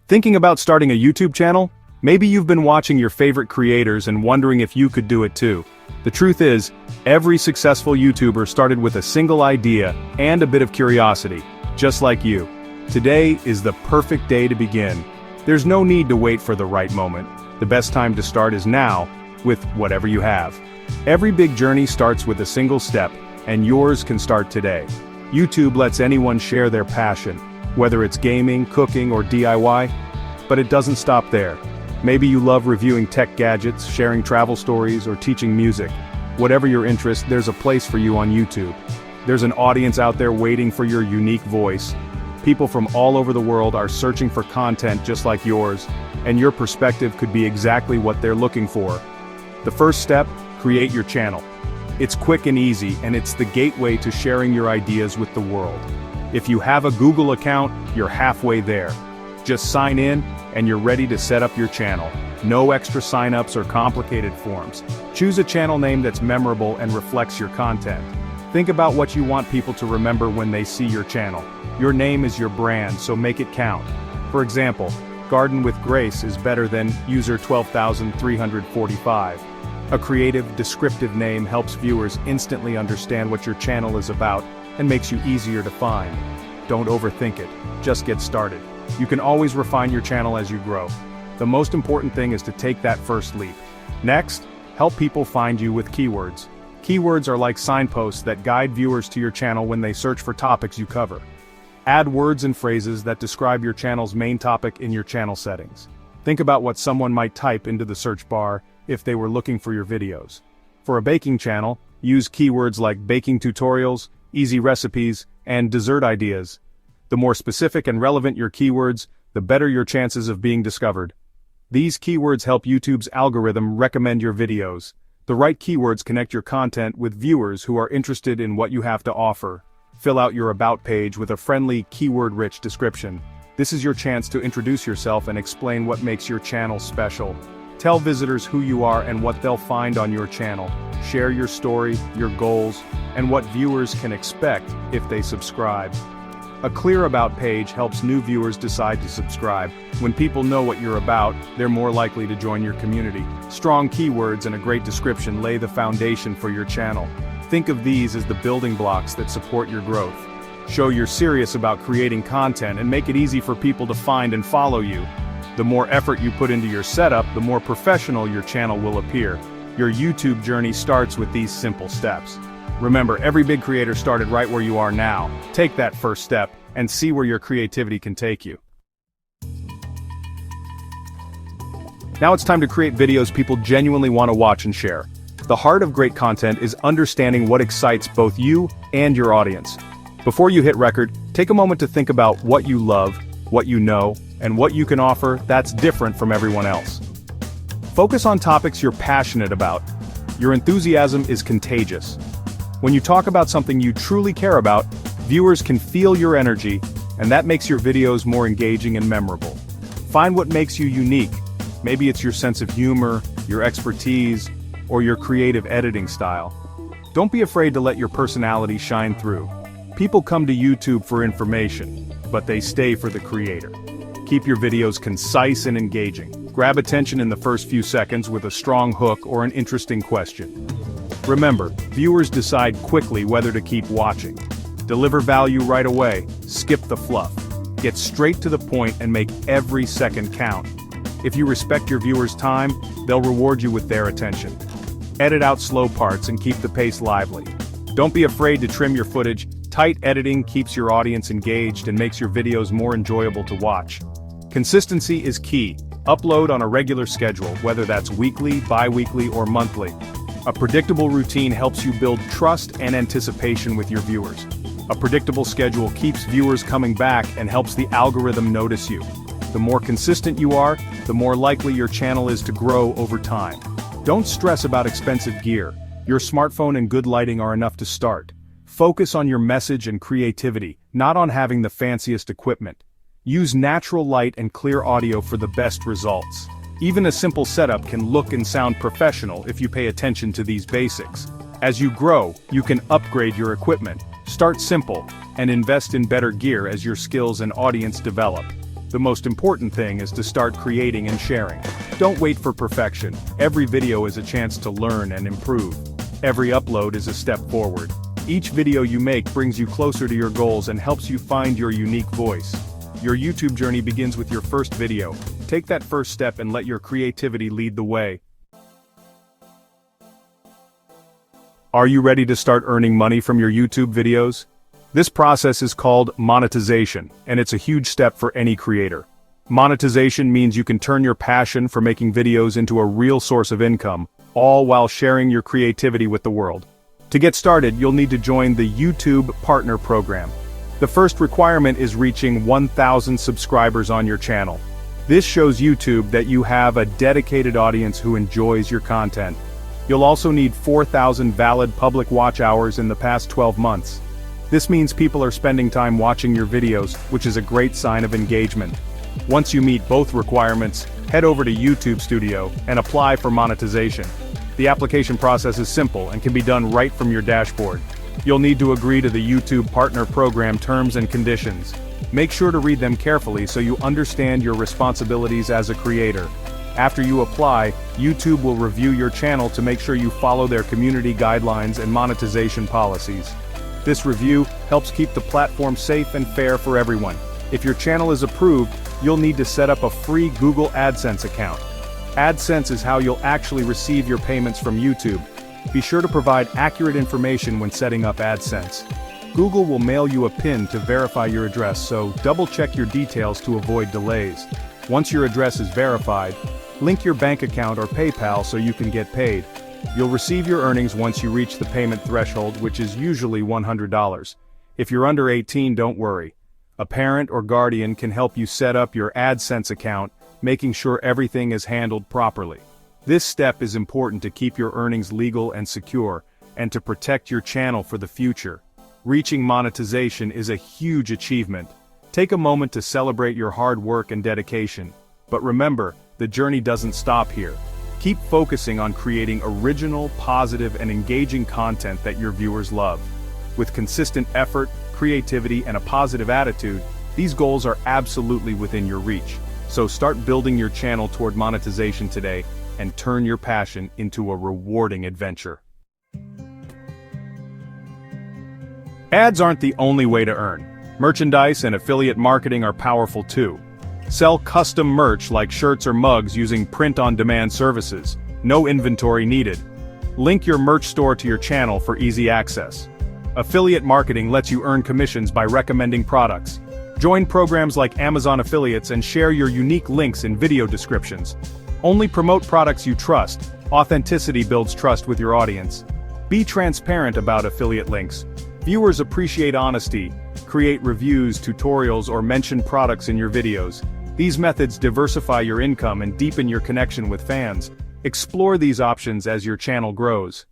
Thinking about starting a YouTube channel? Maybe you've been watching your favorite creators and wondering if you could do it too. The truth is, every successful YouTuber started with a single idea and a bit of curiosity, just like you. Today is the perfect day to begin. There's no need to wait for the right moment. The best time to start is now, with whatever you have. Every big journey starts with a single step, and yours can start today. YouTube lets anyone share their passion, whether it's gaming, cooking, or DIY. But it doesn't stop there. Maybe you love reviewing tech gadgets, sharing travel stories, or teaching music. Whatever your interest, there's a place for you on YouTube. There's an audience out there waiting for your unique voice. People from all over the world are searching for content just like yours, and your perspective could be exactly what they're looking for. The first step, create your channel. It's quick and easy, and it's the gateway to sharing your ideas with the world. If you have a Google account, you're halfway there. Just sign in, and you're ready to set up your channel. No extra signups or complicated forms. Choose a channel name that's memorable and reflects your content. Think about what you want people to remember when they see your channel. Your name is your brand, so make it count. For example, Garden with Grace is better than user 12,345. A creative, descriptive name helps viewers instantly understand what your channel is about and makes you easier to find. Don't overthink it, just get started. You can always refine your channel as you grow. The most important thing is to take that first leap. Next, help people find you with keywords. Keywords are like signposts that guide viewers to your channel when they search for topics you cover. Add words and phrases that describe your channel's main topic in your channel settings. Think about what someone might type into the search bar if they were looking for your videos. For a baking channel, use keywords like baking tutorials, easy recipes, and dessert ideas. The more specific and relevant your keywords, the better your chances of being discovered. These keywords help YouTube's algorithm recommend your videos. The right keywords connect your content with viewers who are interested in what you have to offer. Fill out your About page with a friendly, keyword-rich description. This is your chance to introduce yourself and explain what makes your channel special. Tell visitors who you are and what they'll find on your channel. Share your story, your goals, and what viewers can expect if they subscribe. A clear About page helps new viewers decide to subscribe. When people know what you're about, they're more likely to join your community. Strong keywords and a great description lay the foundation for your channel. Think of these as the building blocks that support your growth. Show you're serious about creating content and make it easy for people to find and follow you. The more effort you put into your setup, the more professional your channel will appear. Your YouTube journey starts with these simple steps. Remember, every big creator started right where you are now. Take that first step and see where your creativity can take you. Now it's time to create videos people genuinely want to watch and share. The heart of great content is understanding what excites both you and your audience. Before you hit record, take a moment to think about what you love, what you know, and what you can offer that's different from everyone else. Focus on topics you're passionate about. Your enthusiasm is contagious. When you talk about something you truly care about, viewers can feel your energy, and that makes your videos more engaging and memorable. Find what makes you unique. Maybe it's your sense of humor, your expertise, or your creative editing style. Don't be afraid to let your personality shine through. People come to YouTube for information, but they stay for the creator. Keep your videos concise and engaging. Grab attention in the first few seconds with a strong hook or an interesting question. Remember, viewers decide quickly whether to keep watching. Deliver value right away, skip the fluff. Get straight to the point and make every second count. If you respect your viewers' time, they'll reward you with their attention. Edit out slow parts and keep the pace lively. Don't be afraid to trim your footage. Tight editing keeps your audience engaged and makes your videos more enjoyable to watch. Consistency is key. Upload on a regular schedule, whether that's weekly, bi-weekly, or monthly. A predictable routine helps you build trust and anticipation with your viewers. A predictable schedule keeps viewers coming back and helps the algorithm notice you. The more consistent you are, the more likely your channel is to grow over time. Don't stress about expensive gear. Your smartphone and good lighting are enough to start. Focus on your message and creativity, not on having the fanciest equipment. Use natural light and clear audio for the best results. Even a simple setup can look and sound professional if you pay attention to these basics. As you grow, you can upgrade your equipment. Start simple, and invest in better gear as your skills and audience develop. The The most important thing is to start creating and sharing. Don't wait for perfection. Every video is a chance to learn and improve. Every upload is a step forward. Each video you make brings you closer to your goals and helps you find your unique voice. Your YouTube journey begins with your first video. Take that first step and let your creativity lead the way. Are you ready to start earning money from your YouTube videos? This process is called monetization, and it's a huge step for any creator. Monetization means you can turn your passion for making videos into a real source of income, all while sharing your creativity with the world. To get started, you'll need to join the YouTube Partner Program. The first requirement is reaching 1,000 subscribers on your channel. This shows YouTube that you have a dedicated audience who enjoys your content. You'll also need 4,000 valid public watch hours in the past 12 months. This means people are spending time watching your videos, which is a great sign of engagement. Once you meet both requirements, head over to YouTube Studio and apply for monetization. The application process is simple and can be done right from your dashboard. You'll need to agree to the YouTube Partner Program terms and conditions. Make sure to read them carefully so you understand your responsibilities as a creator. After you apply, YouTube will review your channel to make sure you follow their community guidelines and monetization policies. This review helps keep the platform safe and fair for everyone. If your channel is approved, you'll need to set up a free Google AdSense account. AdSense is how you'll actually receive your payments from YouTube. Be sure to provide accurate information when setting up AdSense. Google will mail you a PIN to verify your address, so double-check your details to avoid delays. Once your address is verified, link your bank account or PayPal so you can get paid. You'll receive your earnings once you reach the payment threshold, which is usually $100. If you're under 18, don't worry. A parent or guardian can help you set up your AdSense account, making sure everything is handled properly. This step is important to keep your earnings legal and secure, and to protect your channel for the future. Reaching monetization is a huge achievement. Take a moment to celebrate your hard work and dedication. But remember, the journey doesn't stop here. Keep focusing on creating original, positive, and engaging content that your viewers love. With consistent effort, creativity, and a positive attitude, these goals are absolutely within your reach. So start building your channel toward monetization today, and turn your passion into a rewarding adventure. Ads aren't the only way to earn. Merchandise and affiliate marketing are powerful too. Sell custom merch like shirts or mugs using print-on-demand services. No inventory needed. Link your merch store to your channel for easy access. Affiliate marketing lets you earn commissions by recommending products. Join programs like Amazon Affiliates and share your unique links in video descriptions. Only promote products you trust. Authenticity builds trust with your audience. Be transparent about affiliate links. Viewers appreciate honesty. Create reviews, tutorials, or mention products in your videos. These methods diversify your income and deepen your connection with fans. Explore these options as your channel grows.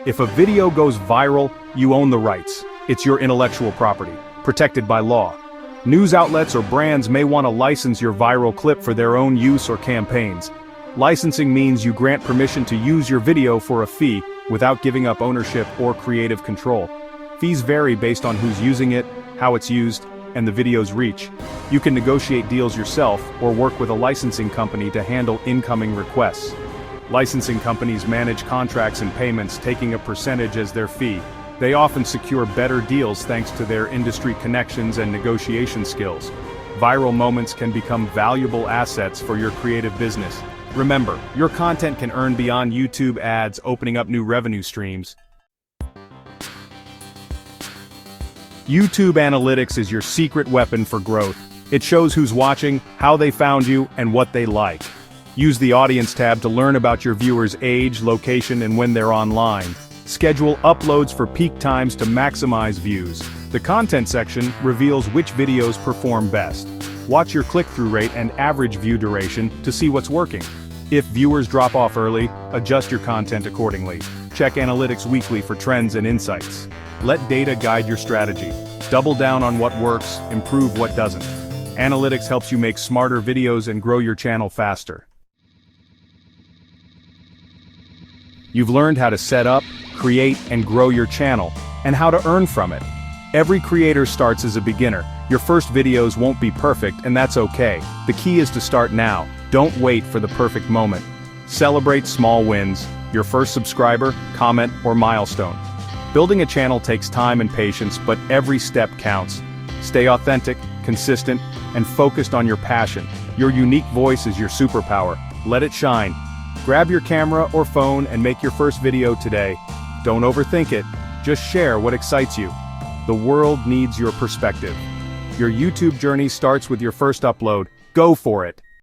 If a video goes viral, you own the rights. It's your intellectual property, protected by law. News outlets or brands may want to license your viral clip for their own use or campaigns. Licensing means you grant permission to use your video for a fee, without giving up ownership or creative control. Fees vary based on who's using it, how it's used, and the video's reach. You can negotiate deals yourself, or work with a licensing company to handle incoming requests. Licensing companies manage contracts and payments, taking a percentage as their fee. They often secure better deals thanks to their industry connections and negotiation skills. Viral moments can become valuable assets for your creative business. Remember, your content can earn beyond YouTube ads, opening up new revenue streams. YouTube Analytics is your secret weapon for growth. It shows who's watching, how they found you, and what they like. Use the Audience tab to learn about your viewers' age, location, and when they're online. Schedule uploads for peak times to maximize views. The Content section reveals which videos perform best. Watch your click-through rate and average view duration to see what's working. If viewers drop off early, adjust your content accordingly. Check analytics weekly for trends and insights. Let data guide your strategy. Double down on what works, improve what doesn't. Analytics helps you make smarter videos and grow your channel faster. You've learned how to set up, create, and grow your channel, and how to earn from it. Every creator starts as a beginner, Your first videos won't be perfect, and that's okay. The key is to start now. Don't wait for the perfect moment. Celebrate small wins, your first subscriber, comment, or milestone. Building a channel takes time and patience, but every step counts. Stay authentic, consistent, and focused on your passion. Your unique voice is your superpower. Let it shine. Grab your camera or phone and make your first video today. Don't overthink it. Just share what excites you. The world needs your perspective. Your YouTube journey starts with your first upload. Go for it.